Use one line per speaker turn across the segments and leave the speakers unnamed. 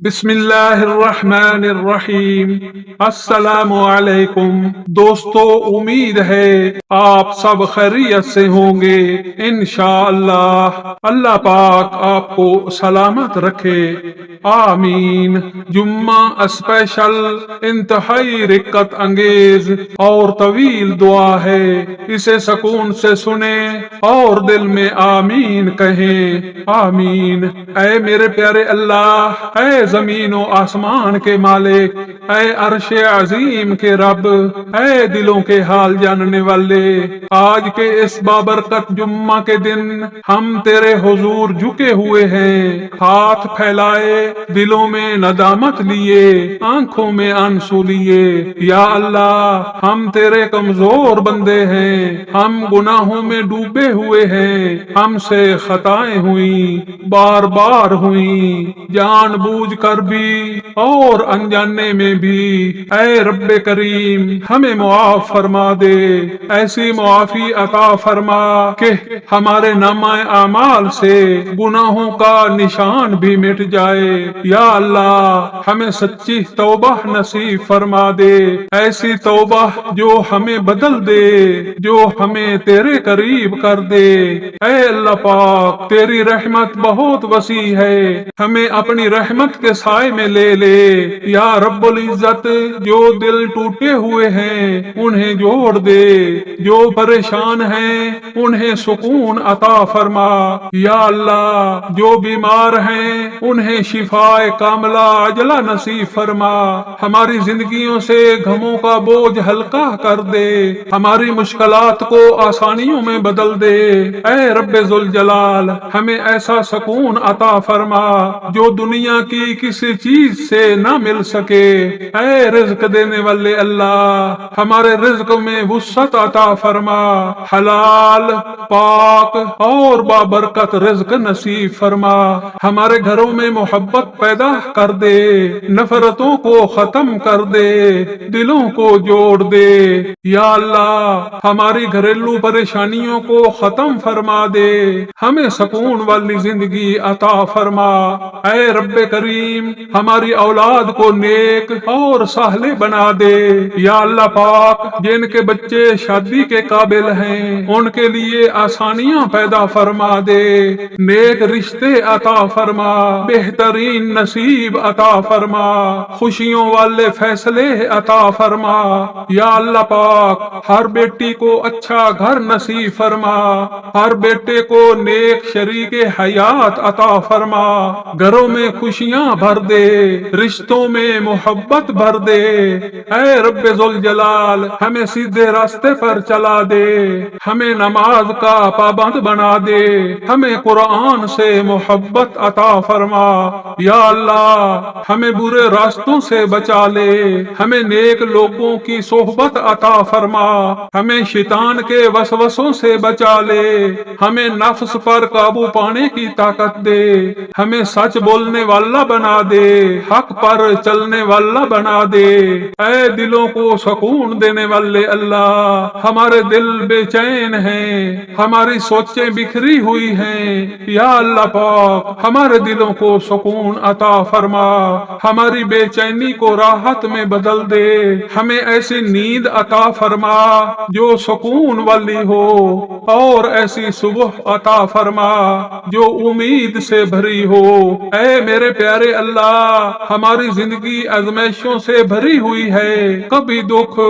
بسم اللہ الرحمن الرحیم۔ السلام علیکم دوستو، امید ہے آپ سب خیریت سے ہوں گے انشاءاللہ۔ اللہ پاک آپ کو سلامت رکھے، آمین۔ جمعہ اسپیشل انتہائی رقت انگیز اور طویل دعا ہے، اسے سکون سے سنیں اور دل میں آمین کہیں۔ آمین۔ اے میرے پیارے اللہ، اے زمین و آسمان کے مالک، اے عرش عظیم کے رب، اے دلوں کے حال جاننے والے، آج کے اس بابرکت جمعہ کے دن ہم تیرے حضور جھکے ہوئے ہیں، ہاتھ پھیلائے، دلوں میں ندامت لیے، آنکھوں میں آنسو لیے۔ یا اللہ، ہم تیرے کمزور بندے ہیں، ہم گناہوں میں ڈوبے ہوئے ہیں، ہم سے خطائیں ہوئیں، بار بار ہوئیں، جان بوجھ کر بھی اور انجانے میں بھی۔ اے رب کریم، ہمیں معاف فرما دے، ایسی معافی عطا فرما کہ ہمارے نامہ اعمال سے گناہوں کا نشان بھی مٹ جائے۔ یا اللہ، ہمیں سچی توبہ نصیب فرما دے، ایسی توبہ جو ہمیں بدل دے، جو ہمیں تیرے قریب کر دے۔ اے اللہ پاک، تیری رحمت بہت وسیع ہے، ہمیں اپنی رحمت کے سائے میں لے لے۔ یا رب العزت، جو دل ٹوٹے ہوئے ہیں انہیں جوڑ دے، جو پریشان ہیں انہیں سکون عطا فرما۔ یا اللہ، جو بیمار ہیں انہیں شفاء کاملہ عاجلہ نصیب فرما، ہماری زندگیوں سے غموں کا بوجھ ہلکا کر دے، ہماری مشکلات کو آسانیوں میں بدل دے۔ اے رب ذوالجلال، ہمیں ایسا سکون عطا فرما جو دنیا کی کسی چیز سے نہ مل سکے۔ اے رزق دینے والے اللہ، ہمارے رزق میں وسعت عطا فرما، حلال، پاک اور بابرکت رزق نصیب فرما، ہمارے گھروں میں محبت پیدا کر دے، نفرتوں کو ختم کر دے، دلوں کو جوڑ دے۔ یا اللہ، ہماری گھریلو پریشانیوں کو ختم فرما دے، ہمیں سکون والی زندگی عطا فرما۔ اے رب کریم، ہماری اولاد کو نیک اور صالح بنا دے۔ یا اللہ پاک، جن کے بچے شادی کے قابل ہیں ان کے لیے آسانیاں پیدا فرما دے، نیک رشتے عطا فرما، بہترین نصیب عطا فرما، خوشیوں والے فیصلے عطا فرما۔ یا اللہ پاک، ہر بیٹی کو اچھا گھر نصیب فرما، ہر بیٹے کو نیک شریک حیات عطا فرما، گھروں میں خوشیاں بھر دے، رشتوں میں محبت بھر دے۔ اے رب ذوالجلال، ہمیں سیدھے راستے پر چلا دے، ہمیں نماز کا پابند بنا دے، ہمیں قرآن سے محبت عطا فرما۔ یا اللہ، ہمیں برے راستوں سے بچا لے، ہمیں نیک لوگوں کی صحبت عطا فرما، ہمیں شیطان کے وسوسوں سے بچا لے، ہمیں نفس پر قابو پانے کی طاقت دے، ہمیں سچ بولنے والا بنا دے، حق پر چلنے والا بنا دے۔ اے دلوں کو سکون دینے والے اللہ، ہمارے دل بے چین ہیں، ہماری سوچیں بکھری ہوئی ہیں۔ یا اللہ پاک، ہمارے دلوں کو سکون عطا فرما، ہماری بے چینی کو راحت میں بدل دے، ہمیں ایسی نیند عطا فرما جو سکون والی ہو، اور ایسی صبح عطا فرما جو امید سے بھری ہو۔ اے میرے پیارے اللہ، ہماری زندگی آزمائشوں سے بھری ہوئی ہے، کبھی دکھ،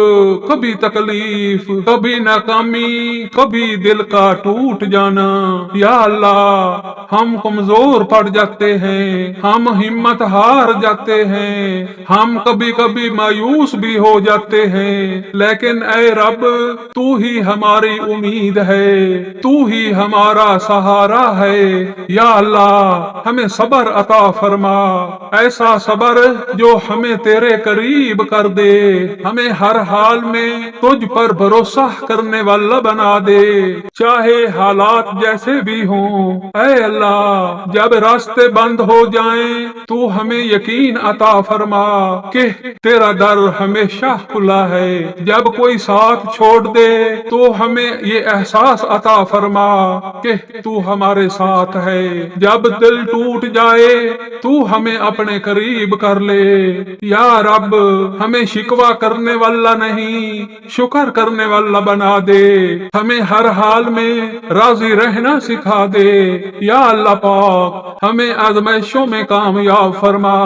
کبھی تکلیف، کبھی ناکامی، کبھی دل کا ٹوٹ جانا۔ یا اللہ، ہم کمزور پڑ جاتے ہیں، ہم ہمت ہار جاتے ہیں، ہم کبھی کبھی مایوس بھی ہو جاتے ہیں، لیکن اے رب، تو ہی ہماری امید ہے، تو ہی ہمارا سہارا ہے۔ یا اللہ، ہمیں صبر عطا فرما، ایسا صبر جو ہمیں تیرے قریب کر دے، ہمیں ہر حال میں تجھ پر بھروسہ کرنے والا بنا دے، چاہے حالات جیسے بھی ہوں۔ اے اللہ، جب راستے بند ہو جائیں تو ہمیں یقین عطا فرما کہ تیرا در ہمیشہ کھلا ہے، جب کوئی ساتھ چھوڑ دے تو ہمیں یہ احساس احساس عطا فرما کہ تو ہمارے ساتھ ہے۔ جب دل ٹوٹ جائے تو ہمیں اپنے قریب کر لے۔ یا رب ہمیں شکوہ کرنے والا نہیں، شکر کرنے والا بنا دے۔ ہمیں ہر حال میں راضی رہنا سکھا دے۔ یا اللہ پاک ہمیں آزمائشوں میں کامیاب فرما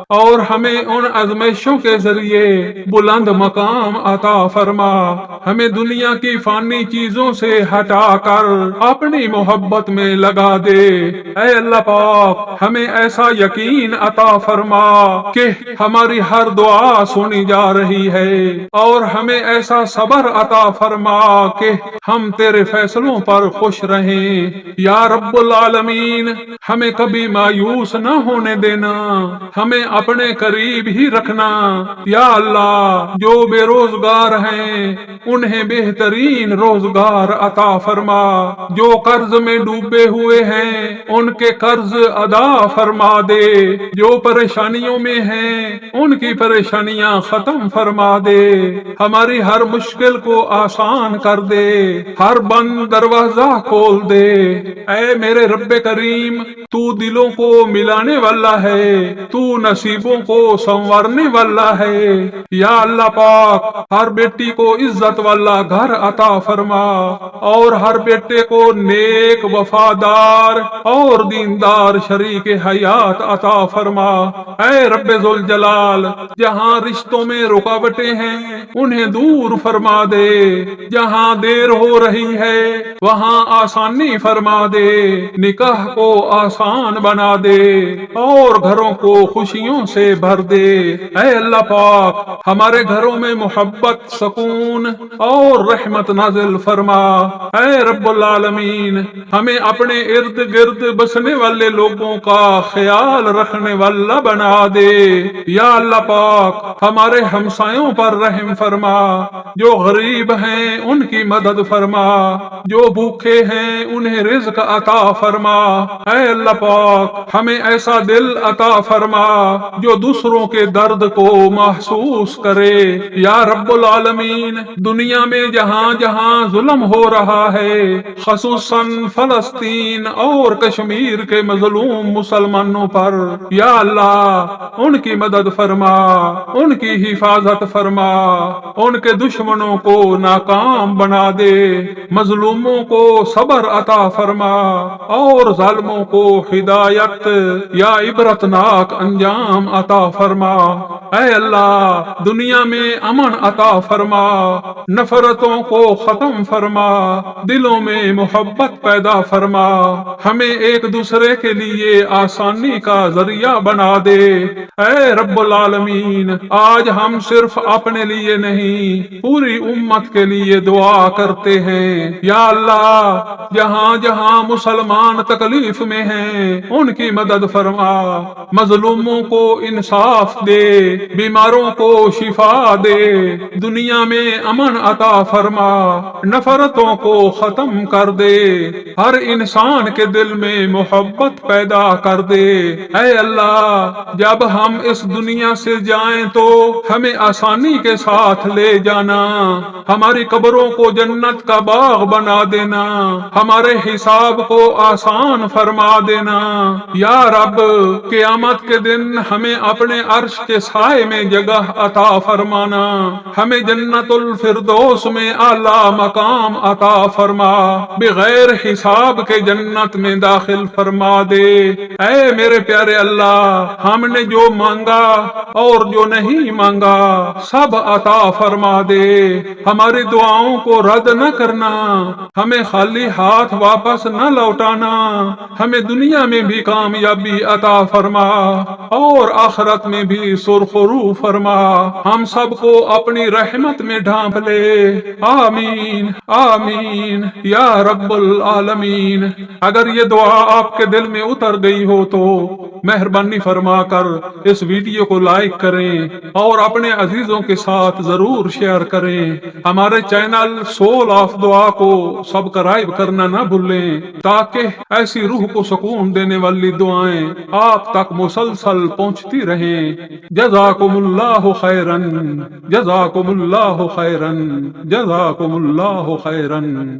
اور ہمیں ان آزمائشوں کے ذریعے بلند مقام عطا فرما۔ ہمیں دنیا کی فانی چیزوں سے ہٹا کر اپنی محبت میں لگا دے۔ اے اللہ پاک ہمیں ایسا یقین عطا فرما کہ ہماری ہر دعا سنی جا رہی ہے، اور ہمیں ایسا صبر عطا فرما کہ ہم تیرے فیصلوں پر خوش رہیں۔ یا رب العالمین ہمیں کبھی مایوس نہ ہونے دینا، ہمیں اپنے قریب ہی رکھنا۔ یا اللہ جو بے روزگار ہیں انہیں بہترین روزگار عطا فرما، جو قرض میں ڈوبے ہوئے ہیں ان کے قرض ادا فرما دے، جو پریشانیوں میں ہیں ان کی پریشانیاں ختم فرما دے، ہماری ہر مشکل کو آسان کر دے، ہر بند دروازہ کھول دے۔ اے میرے رب کریم تو دلوں کو ملانے والا ہے، تو نصیبوں کو سنوارنے والا ہے۔ یا اللہ پاک ہر بیٹی کو عزت والا گھر عطا فرما اور ہر بیٹے کو نیک، وفادار اور دیندار شریک حیات عطا فرما۔ اے رب ذوالجلال جہاں رشتوں میں رکاوٹیں ہیں انہیں دور فرما دے، جہاں دیر ہو رہی ہے وہاں آسانی فرما دے، نکاح کو آسان بنا دے اور گھروں کو خوشیوں سے بھر دے۔ اے اللہ پاک ہمارے گھروں میں محبت، سکون اور رحمت نازل فرما۔ اے رب العالمین ہمیں اپنے ارد گرد بسنے والے لوگوں کا خیال رکھنے والا بنا دے۔ یا اللہ پاک ہمارے ہمسایوں پر رحم فرما، جو غریب ہیں ان کی مدد فرما، جو بھوکے ہیں انہیں رزق عطا فرما۔ اے اللہ پاک ہمیں ایسا دل عطا فرما جو دوسروں کے درد کو محسوس کرے۔ یا رب العالمین دنیا میں جہاں جہاں ظلم ہو رہا ہے، خصوصاً فلسطین اور کشمیر کے مظلوم مسلمانوں پر، یا اللہ ان کی مدد فرما، ان کی حفاظت فرما، ان کے دشمنوں کو ناکام بنا دے، مظلوموں کو صبر عطا فرما اور ظالموں کو ہدایت یا عبرتناک انجام عطا فرما۔ اے اللہ دنیا میں امن عطا فرما، نفرتوں کو ختم فرما، دلوں میں محبت پیدا فرما، ہمیں ایک دوسرے کے لیے آسانی کا ذریعہ بنا دے۔ اے رب العالمین آج ہم صرف اپنے لیے نہیں پوری امت کے لیے دعا کرتے ہیں۔ یا اللہ جہاں جہاں مسلمان تکلیف میں ہیں ان کی مدد فرما، مظلوموں کو انصاف دے، بیماروں کو شفا دے، دنیا میں امن عطا فرما، نفرتوں کو ختم کر دے، ہر انسان کے دل میں محبت پیدا کر دے۔ اے اللہ جب ہم اس دنیا سے جائیں تو ہمیں آسانی کے ساتھ لے جانا، ہماری قبروں کو جنت کا باغ بنا دینا، ہمارے حساب کو آسان فرما دینا۔ یا رب قیامت کے دن ہمیں اپنے عرش کے سائے میں جگہ عطا فرمانا، ہمیں جنت الفردوس میں اعلیٰ مقام عطا فرما، بغیر حساب کے جنت میں داخل فرما دے۔ اے میرے پیارے اللہ ہم نے جو مانگا اور جو نہیں مانگا سب عطا فرما دے، ہماری دعاؤں کو رد نہ کرنا، ہمیں خالی ہاتھ واپس نہ لوٹانا، ہمیں دنیا میں بھی کامیابی عطا فرما اور آخرت میں بھی سرخرو فرما، ہم سب کو اپنی رحمت میں ڈھانپ لے۔ آمین آمین یا رب العالمین۔ اگر یہ دعا آپ کے دل میں اتر گئی ہو تو مہربانی فرما کر اس ویڈیو کو لائک کریں اور اپنے عزیزوں کے ساتھ ضرور شیئر کریں۔ ہمارے چینل سول آف دعا کو سبسکرائب کرنا نہ بھولیں تاکہ ایسی روح کو سکون دینے والی دعائیں آپ تک مسلسل پہنچتی رہیں۔ جزاکم اللہ خیرن، جزاکم اللہ خیرن، جزاکم اللہ خیرن۔